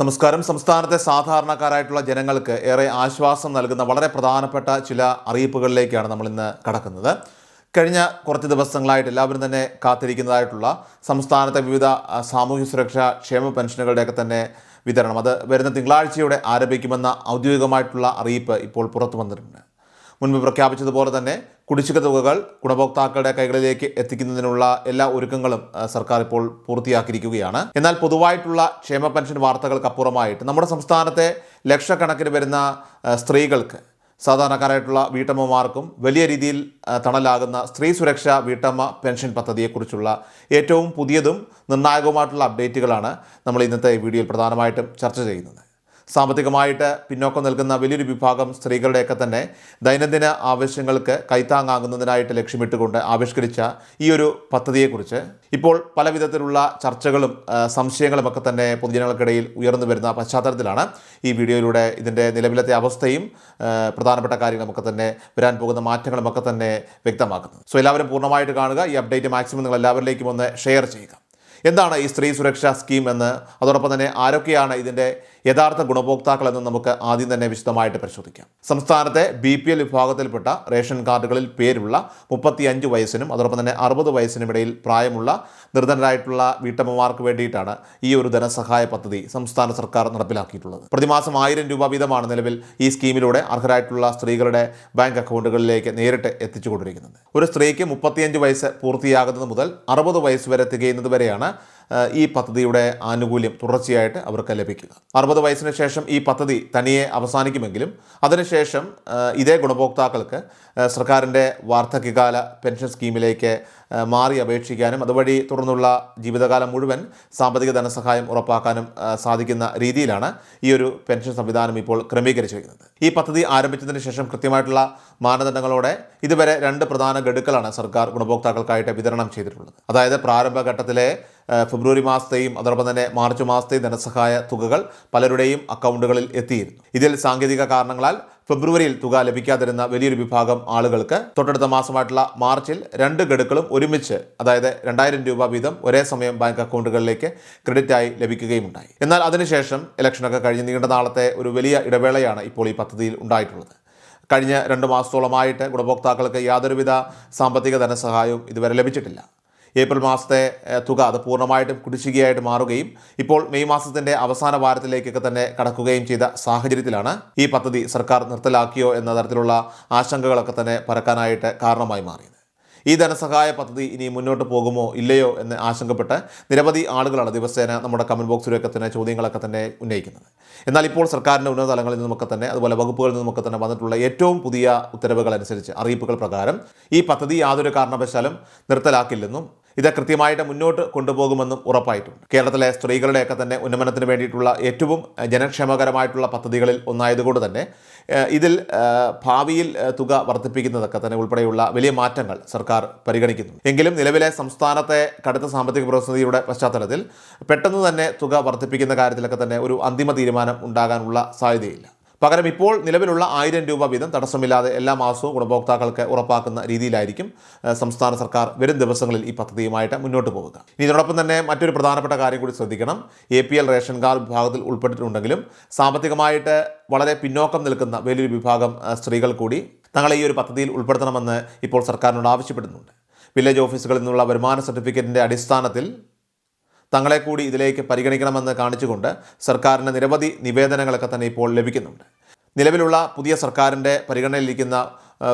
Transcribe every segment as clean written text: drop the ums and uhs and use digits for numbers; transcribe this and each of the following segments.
നമസ്കാരം. സംസ്ഥാനത്തെ സാധാരണക്കാരായിട്ടുള്ള ജനങ്ങൾക്ക് ഏറെ ആശ്വാസം നൽകുന്ന വളരെ പ്രധാനപ്പെട്ട ചില അറിയിപ്പുകളിലേക്കാണ് നമ്മൾ ഇന്ന് കടക്കുന്നത്. കഴിഞ്ഞ കുറച്ച് ദിവസങ്ങളായിട്ട് എല്ലാവരും തന്നെ കാത്തിരിക്കുന്നതായിട്ടുള്ള സംസ്ഥാനത്തെ വിവിധ സാമൂഹ്യ സുരക്ഷാ ക്ഷേമ പെൻഷനുകളുടെയൊക്കെ തന്നെ വിതരണം അത് വരുന്ന തിങ്കളാഴ്ചയോടെ ആരംഭിക്കുമെന്ന ഔദ്യോഗികമായിട്ടുള്ള അറിയിപ്പ് ഇപ്പോൾ പുറത്തു വന്നിട്ടുണ്ട്. മുൻപ് പ്രഖ്യാപിച്ചതുപോലെ തന്നെ കുടിശ്ശിക തുകകൾ ഗുണഭോക്താക്കളുടെ കൈകളിലേക്ക് എത്തിക്കുന്നതിനുള്ള എല്ലാ ഒരുക്കങ്ങളും സർക്കാർ ഇപ്പോൾ പൂർത്തിയാക്കിയിരിക്കുകയാണ്. എന്നാൽ പൊതുവായിട്ടുള്ള ക്ഷേമ പെൻഷൻ വാർത്തകൾക്കപ്പുറമായിട്ട് നമ്മുടെ സംസ്ഥാനത്തെ ലക്ഷക്കണക്കിന് വരുന്ന സ്ത്രീകൾക്ക്, സാധാരണക്കാരായിട്ടുള്ള വീട്ടമ്മമാർക്കും വലിയ രീതിയിൽ തണലാകുന്ന സ്ത്രീ സുരക്ഷാ വീട്ടമ്മ പെൻഷൻ പദ്ധതിയെക്കുറിച്ചുള്ള ഏറ്റവും പുതിയതും നിർണായകവുമായിട്ടുള്ള അപ്ഡേറ്റുകളാണ് നമ്മൾ ഇന്നത്തെ വീഡിയോയിൽ പ്രധാനമായിട്ടും ചർച്ച ചെയ്യുന്നത്. സാമ്പത്തികമായിട്ട് പിന്നോക്കം നിൽക്കുന്ന വലിയൊരു വിഭാഗം സ്ത്രീകളുടെയൊക്കെ തന്നെ ദൈനംദിന ആവശ്യങ്ങൾക്ക് കൈത്താങ്ങാകുന്നതിനായിട്ട് ലക്ഷ്യമിട്ടുകൊണ്ട് ആവിഷ്കരിച്ച ഈ ഒരു പദ്ധതിയെക്കുറിച്ച് ഇപ്പോൾ പല വിധത്തിലുള്ള ചർച്ചകളും സംശയങ്ങളുമൊക്കെ തന്നെ പൊതുജനങ്ങൾക്കിടയിൽ ഉയർന്നു വരുന്ന പശ്ചാത്തലത്തിലാണ് ഈ വീഡിയോയിലൂടെ ഇതിൻ്റെ നിലവിലത്തെ അവസ്ഥയും പ്രധാനപ്പെട്ട കാര്യങ്ങളുമൊക്കെ തന്നെ വരാൻ പോകുന്ന മാറ്റങ്ങളുമൊക്കെ തന്നെ വ്യക്തമാക്കുന്നത്. സോ എല്ലാവരും പൂർണ്ണമായിട്ട് കാണുക. ഈ അപ്ഡേറ്റ് മാക്സിമം നിങ്ങൾ എല്ലാവരിലേക്കും ഒന്ന് ഷെയർ ചെയ്യുക. എന്താണ് ഈ സ്ത്രീ സുരക്ഷാ സ്കീം എന്ന്, അതോടൊപ്പം തന്നെ ആരൊക്കെയാണ് ഇതിൻ്റെ യഥാർത്ഥ ഗുണഭോക്താക്കളെന്ന് നമുക്ക് ആദ്യം തന്നെ വിശദമായിട്ട് പരിശോധിക്കാം. സംസ്ഥാനത്തെ BPL വിഭാഗത്തിൽപ്പെട്ട റേഷൻ കാർഡുകളിൽ പേരുള്ള 35 വയസ്സിനും അതോടൊപ്പം തന്നെ 60 വയസ്സിനും ഇടയിൽ പ്രായമുള്ള നിർധനരായിട്ടുള്ള വീട്ടമ്മമാർക്ക് വേണ്ടിയിട്ടാണ് ഈ ഒരു ധനസഹായ പദ്ധതി സംസ്ഥാന സർക്കാർ നടപ്പിലാക്കിയിട്ടുള്ളത്. പ്രതിമാസം 1000 രൂപ വീതമാണ് നിലവിൽ ഈ സ്കീമിലൂടെ അർഹരായിട്ടുള്ള സ്ത്രീകളുടെ ബാങ്ക് അക്കൗണ്ടുകളിലേക്ക് നേരിട്ട് എത്തിച്ചുകൊണ്ടിരിക്കുന്നത്. ഒരു സ്ത്രീക്ക് 35 വയസ്സ് പൂർത്തിയാകുന്നത് മുതൽ 60 വയസ്സ് വരെ തികയുന്നത് വരെയാണ് ഈ പദ്ധതിയുടെ ആനുകൂല്യം തുടർച്ചയായിട്ട് അവർക്ക് ലഭിക്കുക. 60 വയസ്സിന് ശേഷം ഈ പദ്ധതി തനിയെ അവസാനിക്കുമെങ്കിലും അതിനുശേഷം ഇതേ ഗുണഭോക്താക്കൾക്ക് സർക്കാരിൻ്റെ വാർദ്ധക്യകാല പെൻഷൻ സ്കീമിലേക്ക് മാറി അപേക്ഷിക്കാനും അതുവഴി തുടർന്നുള്ള ജീവിതകാലം മുഴുവൻ സാമ്പത്തിക ധനസഹായം ഉറപ്പാക്കാനും സാധിക്കുന്ന രീതിയിലാണ് ഈ ഒരു പെൻഷൻ സംവിധാനം ഇപ്പോൾ ക്രമീകരിച്ചിരിക്കുന്നത്. ഈ പദ്ധതി ആരംഭിച്ചതിന് ശേഷം കൃത്യമായിട്ടുള്ള മാനദണ്ഡങ്ങളോടെ ഇതുവരെ 2 പ്രധാന ഗഡുക്കളാണ് സർക്കാർ ഗുണഭോക്താക്കൾക്കായിട്ട് വിതരണം ചെയ്തിട്ടുള്ളത്. അതായത് പ്രാരംഭഘട്ടത്തിലെ ഫെബ്രുവരി മാസത്തെയും അതോടൊപ്പം തന്നെ മാർച്ച് മാസത്തെയും ധനസഹായ തുകകൾ പലരുടെയും അക്കൗണ്ടുകളിൽ എത്തിയിരുന്നു. ഇതിൽ സാങ്കേതിക കാരണങ്ങളാൽ ഫെബ്രുവരിയിൽ തുക ലഭിക്കാതിരുന്ന വലിയൊരു വിഭാഗം ആളുകൾക്ക് തൊട്ടടുത്ത മാസമായിട്ടുള്ള മാർച്ചിൽ 2 ഗഡുക്കളും ഒരുമിച്ച്, അതായത് 2000 രൂപ വീതം ഒരേ സമയം ബാങ്ക് അക്കൗണ്ടുകളിലേക്ക് ക്രെഡിറ്റായി ലഭിക്കുകയും ഉണ്ടായി. എന്നാൽ അതിനുശേഷം ഇലക്ഷനൊക്കെ കഴിഞ്ഞ് നീണ്ട നാളത്തെ ഒരു വലിയ ഇടവേളയാണ് ഇപ്പോൾ ഈ പദ്ധതിയിൽ ഉണ്ടായിട്ടുള്ളത്. കഴിഞ്ഞ 2 മാസത്തോളമായിട്ട് ഗുണഭോക്താക്കൾക്ക് യാതൊരുവിധ സാമ്പത്തിക ധനസഹായവും ഇതുവരെ ലഭിച്ചിട്ടില്ല. ഏപ്രിൽ മാസത്തെ തുക അത് പൂർണ്ണമായിട്ടും കുടിശ്ശികയായിട്ട് മാറുകയും ഇപ്പോൾ മെയ് മാസത്തിൻ്റെ അവസാന വാരത്തിലേക്കൊക്കെ തന്നെ കടക്കുകയും ചെയ്ത സാഹചര്യത്തിലാണ് ഈ പദ്ധതി സർക്കാർ നിർത്തലാക്കിയോ എന്ന തരത്തിലുള്ള ആശങ്കകളൊക്കെ തന്നെ പരക്കാനായിട്ട് കാരണമായി മാറിയത്. ഈ ധനസഹായ പദ്ധതി ഇനി മുന്നോട്ട് പോകുമോ ഇല്ലയോ എന്ന് ആശങ്കപ്പെട്ട് നിരവധി ആളുകളാണ് ദിവസേന നമ്മുടെ കമൻറ്റ് ബോക്സിലൊക്കെ തന്നെ ചോദ്യങ്ങളൊക്കെ തന്നെ ഉന്നയിക്കുന്നത്. എന്നാൽ ഇപ്പോൾ സർക്കാരിൻ്റെ ഉന്നത തലങ്ങളിൽ നിന്നുമൊക്കെ തന്നെ അതുപോലെ വകുപ്പുകളിൽ നിന്നുമൊക്കെ തന്നെ വന്നിട്ടുള്ള ഏറ്റവും പുതിയ ഉത്തരവുകൾ അനുസരിച്ച്, അറിയിപ്പുകൾ പ്രകാരം ഈ പദ്ധതി യാതൊരു കാരണവശാലും നിർത്തലാക്കില്ലെന്നും ഇത് കൃത്യമായിട്ട് മുന്നോട്ട് കൊണ്ടുപോകുമെന്നും ഉറപ്പായിട്ടുണ്ട്. കേരളത്തിലെ സ്ത്രീകളുടെയൊക്കെ തന്നെ ഉന്നമനത്തിന് വേണ്ടിയിട്ടുള്ള ഏറ്റവും ജനക്ഷേമകരമായിട്ടുള്ള പദ്ധതികളിൽ ഒന്നായതുകൊണ്ട് തന്നെ ഇതിൽ ഭാവിയിൽ തുക വർദ്ധിപ്പിക്കുന്നതൊക്കെ തന്നെ ഉൾപ്പെടെയുള്ള വലിയ മാറ്റങ്ങൾ സർക്കാർ പരിഗണിക്കുന്നു. എങ്കിലും നിലവിലെ സംസ്ഥാനത്തെ കടുത്ത സാമ്പത്തിക പ്രതിസന്ധിയുടെ പശ്ചാത്തലത്തിൽ പെട്ടെന്ന് തന്നെ തുക വർദ്ധിപ്പിക്കുന്ന കാര്യത്തിലൊക്കെ തന്നെ ഒരു അന്തിമ തീരുമാനം ഉണ്ടാകാനുള്ള സാധ്യതയില്ല. പകരം ഇപ്പോൾ നിലവിലുള്ള 1000 രൂപ വീതം തടസ്സമില്ലാതെ എല്ലാ മാസവും ഗുണഭോക്താക്കൾക്ക് ഉറപ്പാക്കുന്ന രീതിയിലായിരിക്കും സംസ്ഥാന സർക്കാർ വരും ദിവസങ്ങളിൽ ഈ പദ്ധതിയുമായിട്ട് മുന്നോട്ട് പോവുക. ഇനി ഇതിനോടൊപ്പം തന്നെ മറ്റൊരു പ്രധാനപ്പെട്ട കാര്യം കൂടി ശ്രദ്ധിക്കണം. APL റേഷൻ കാർഡ് വിഭാഗത്തിൽ ഉൾപ്പെട്ടിട്ടുണ്ടെങ്കിലും സാമ്പത്തികമായിട്ട് വളരെ പിന്നോക്കം നിൽക്കുന്ന വലിയൊരു വിഭാഗം സ്ത്രീകൾ കൂടി തങ്ങളെ ഈ ഒരു പദ്ധതിയിൽ ഉൾപ്പെടുത്തണമെന്ന് ഇപ്പോൾ സർക്കാരിനോട് ആവശ്യപ്പെടുന്നുണ്ട്. വില്ലേജ് ഓഫീസുകളിൽ നിന്നുള്ള വരുമാന സർട്ടിഫിക്കറ്റിൻ്റെ അടിസ്ഥാനത്തിൽ തങ്ങളെ കൂടി ഇതിലേക്ക് പരിഗണിക്കണമെന്ന് കാണിച്ചുകൊണ്ട് സർക്കാരിന് നിരവധി നിവേദനങ്ങളൊക്കെ തന്നെ ഇപ്പോൾ ലഭിക്കുന്നുണ്ട്. നിലവിലുള്ള പുതിയ സർക്കാരിൻ്റെ പരിഗണനയിലിരിക്കുന്ന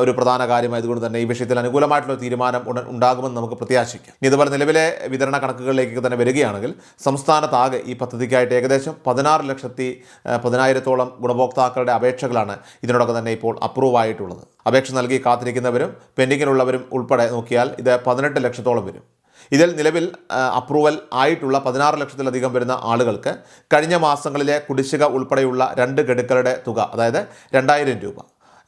ഒരു പ്രധാന കാര്യമായതുകൊണ്ട് തന്നെ ഈ വിഷയത്തിൽ അനുകൂലമായിട്ടുള്ള തീരുമാനം ഉണ്ടാകുമെന്ന് നമുക്ക് പ്രത്യാശിക്കാം. ഇതുപോലെ നിലവിലെ വിതരണ കണക്കുകളിലേക്ക് തന്നെ വരികയാണെങ്കിൽ സംസ്ഥാനത്താകെ ഈ പദ്ധതിക്കായിട്ട് ഏകദേശം 16,10,000 ഗുണഭോക്താക്കളുടെ അപേക്ഷകളാണ് ഇതിനോടൊക്കെ തന്നെ ഇപ്പോൾ അപ്രൂവ് ആയിട്ടുള്ളത്. അപേക്ഷ നൽകി കാത്തിരിക്കുന്നവരും പെൻഡിങ്ങിലുള്ളവരും ഉൾപ്പെടെ നോക്കിയാൽ ഇത് 18 ലക്ഷത്തോളം വരും. ഇതിൽ നിലവിൽ അപ്രൂവൽ ആയിട്ടുള്ള 16 ലക്ഷത്തിലധികം വരുന്ന ആളുകൾക്ക് കഴിഞ്ഞ മാസങ്ങളിലെ കുടിശ്ശിക ഉൾപ്പെടെയുള്ള 2 ഗഡുക്കളുടെ തുക, അതായത് 2000 രൂപ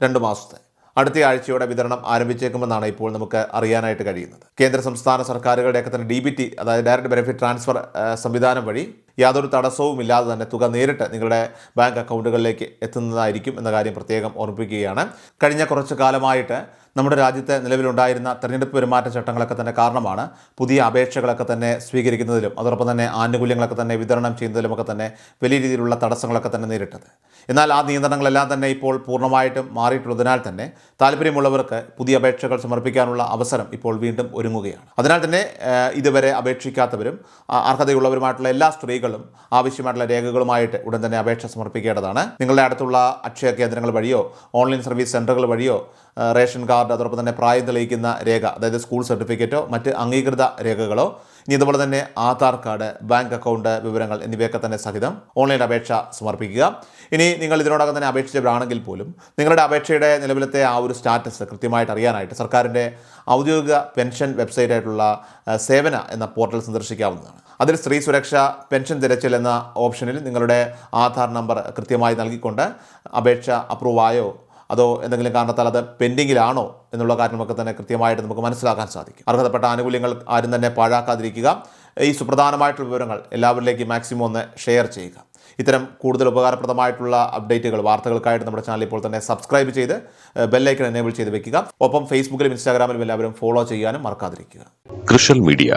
2 മാസത്തെ അടുത്ത ആഴ്ചയോടെ വിതരണം ആരംഭിച്ചേക്കുമെന്നാണ് ഇപ്പോൾ നമുക്ക് അറിയാനായിട്ട് കഴിയുന്നത്. കേന്ദ്ര സംസ്ഥാന സർക്കാരുകളുടെയൊക്കെ തന്നെ DBT, അതായത് ഡയറക്റ്റ് ബെനിഫിറ്റ് ട്രാൻസ്ഫർ സംവിധാനം വഴി യാതൊരു തടസ്സവും ഇല്ലാതെ തന്നെ തുക നേരിട്ട് നിങ്ങളുടെ ബാങ്ക് അക്കൗണ്ടുകളിലേക്ക് എത്തുന്നതായിരിക്കും എന്ന കാര്യം പ്രത്യേകം ഓർമ്മിപ്പിക്കുകയാണ്. കഴിഞ്ഞ കുറച്ചു കാലമായിട്ട് നമ്മുടെ രാജ്യത്ത് നിലവിലുണ്ടായിരുന്ന തെരഞ്ഞെടുപ്പ് പെരുമാറ്റ ചട്ടങ്ങളൊക്കെ തന്നെ കാരണമാണ് പുതിയ അപേക്ഷകളൊക്കെ തന്നെ സ്വീകരിക്കുന്നതിലും അതോടൊപ്പം തന്നെ ആനുകൂല്യങ്ങളൊക്കെ തന്നെ വിതരണം ചെയ്യുന്നതിലുമൊക്കെ തന്നെ വലിയ രീതിയിലുള്ള തടസ്സങ്ങളൊക്കെ തന്നെ നേരിട്ടത്. എന്നാൽ ആ നിയന്ത്രണങ്ങളെല്ലാം തന്നെ ഇപ്പോൾ പൂർണ്ണമായിട്ടും മാറിയിട്ടുള്ളതിനാൽ തന്നെ താല്പര്യമുള്ളവർക്ക് പുതിയ അപേക്ഷകൾ സമർപ്പിക്കാനുള്ള അവസരം ഇപ്പോൾ വീണ്ടും ഒരുങ്ങുകയാണ്. അതിനാൽ തന്നെ ഇതുവരെ അപേക്ഷിക്കാത്തവരും അർഹതയുള്ളവരുമായിട്ടുള്ള എല്ലാ സ്ത്രീകളും ആവശ്യമായിട്ടുള്ള രേഖകളുമായിട്ട് ഉടൻ തന്നെ അപേക്ഷ സമർപ്പിക്കേണ്ടതാണ്. നിങ്ങളുടെ അടുത്തുള്ള അക്ഷയ കേന്ദ്രങ്ങൾ വഴിയോ ഓൺലൈൻ സർവീസ് സെൻ്ററുകൾ വഴിയോ റേഷൻ കാർഡ് അതോടൊപ്പം തന്നെ പ്രായം തെളിയിക്കുന്ന രേഖ, അതായത് സ്കൂൾ സർട്ടിഫിക്കറ്റോ മറ്റ് അംഗീകൃത രേഖകളോ, ഇനി ഇതുപോലെ തന്നെ ആധാർ കാർഡ്, ബാങ്ക് അക്കൗണ്ട് വിവരങ്ങൾ എന്നിവയൊക്കെ തന്നെ സഹിതം ഓൺലൈൻ അപേക്ഷ സമർപ്പിക്കുക. ഇനി നിങ്ങൾ ഇതിനോടകം തന്നെ അപേക്ഷിച്ചവരാണെങ്കിൽ പോലും നിങ്ങളുടെ അപേക്ഷയുടെ നിലവിലത്തെ ആ ഒരു സ്റ്റാറ്റസ് കൃത്യമായിട്ട് അറിയാനായിട്ട് സർക്കാരിൻ്റെ ഔദ്യോഗിക പെൻഷൻ വെബ്സൈറ്റായിട്ടുള്ള സേവന എന്ന പോർട്ടൽ സന്ദർശിക്കാവുന്നതാണ്. അതിൽ സ്ത്രീ സുരക്ഷ പെൻഷൻ തിരച്ചിൽ എന്ന ഓപ്ഷനിൽ നിങ്ങളുടെ ആധാർ നമ്പർ കൃത്യമായി നൽകിക്കൊണ്ട് അപേക്ഷ അപ്രൂവ് ആയോ അതോ എന്തെങ്കിലും കാരണത്താൽ അത് പെൻഡിങ്ങിലാണോ എന്നുള്ള കാര്യങ്ങളൊക്കെ തന്നെ കൃത്യമായിട്ട് നമുക്ക് മനസ്സിലാക്കാൻ സാധിക്കും. അർഹതപ്പെട്ട ആനുകൂല്യങ്ങൾ ആരും തന്നെ പാഴാക്കാതിരിക്കുക. ഈ സുപ്രധാനമായിട്ടുള്ള വിവരങ്ങൾ എല്ലാവരിലേക്കും മാക്സിമം ഒന്ന് ഷെയർ ചെയ്യുക. ഇത്തരം കൂടുതൽ ഉപകാരപ്രദമായിട്ടുള്ള അപ്ഡേറ്റുകൾ, വാർത്തകൾക്കായിട്ട് നമ്മുടെ ചാനൽ ഇപ്പോൾ തന്നെ സബ്സ്ക്രൈബ് ചെയ്ത് ബെല്ലൈക്കൺ എനേബിൾ ചെയ്ത് വെക്കുക. ഒപ്പം ഫേസ്ബുക്കിലും ഇൻസ്റ്റാഗ്രാമിലും എല്ലാവരും ഫോളോ ചെയ്യാനും മറക്കാതിരിക്കുക. കൃഷൽ മീഡിയ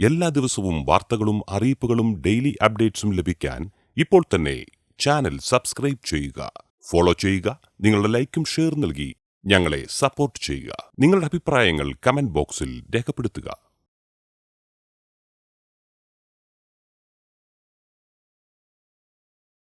എല്ലാ ദിവസവും വാർത്തകളും അറിയിപ്പുകളും ഡെയിലി അപ്ഡേറ്റ്സും ലഭിക്കാൻ ഇപ്പോൾ തന്നെ ചാനൽ സബ്സ്ക്രൈബ് ചെയ്യുക, ഫോളോ ചെയ്യുക. നിങ്ങളുടെ ലൈക്കും ഷെയർ നൽകി ഞങ്ങളെ സപ്പോർട്ട് ചെയ്യുക. നിങ്ങളുടെ അഭിപ്രായങ്ങൾ കമന്റ് ബോക്സിൽ രേഖപ്പെടുത്തുക.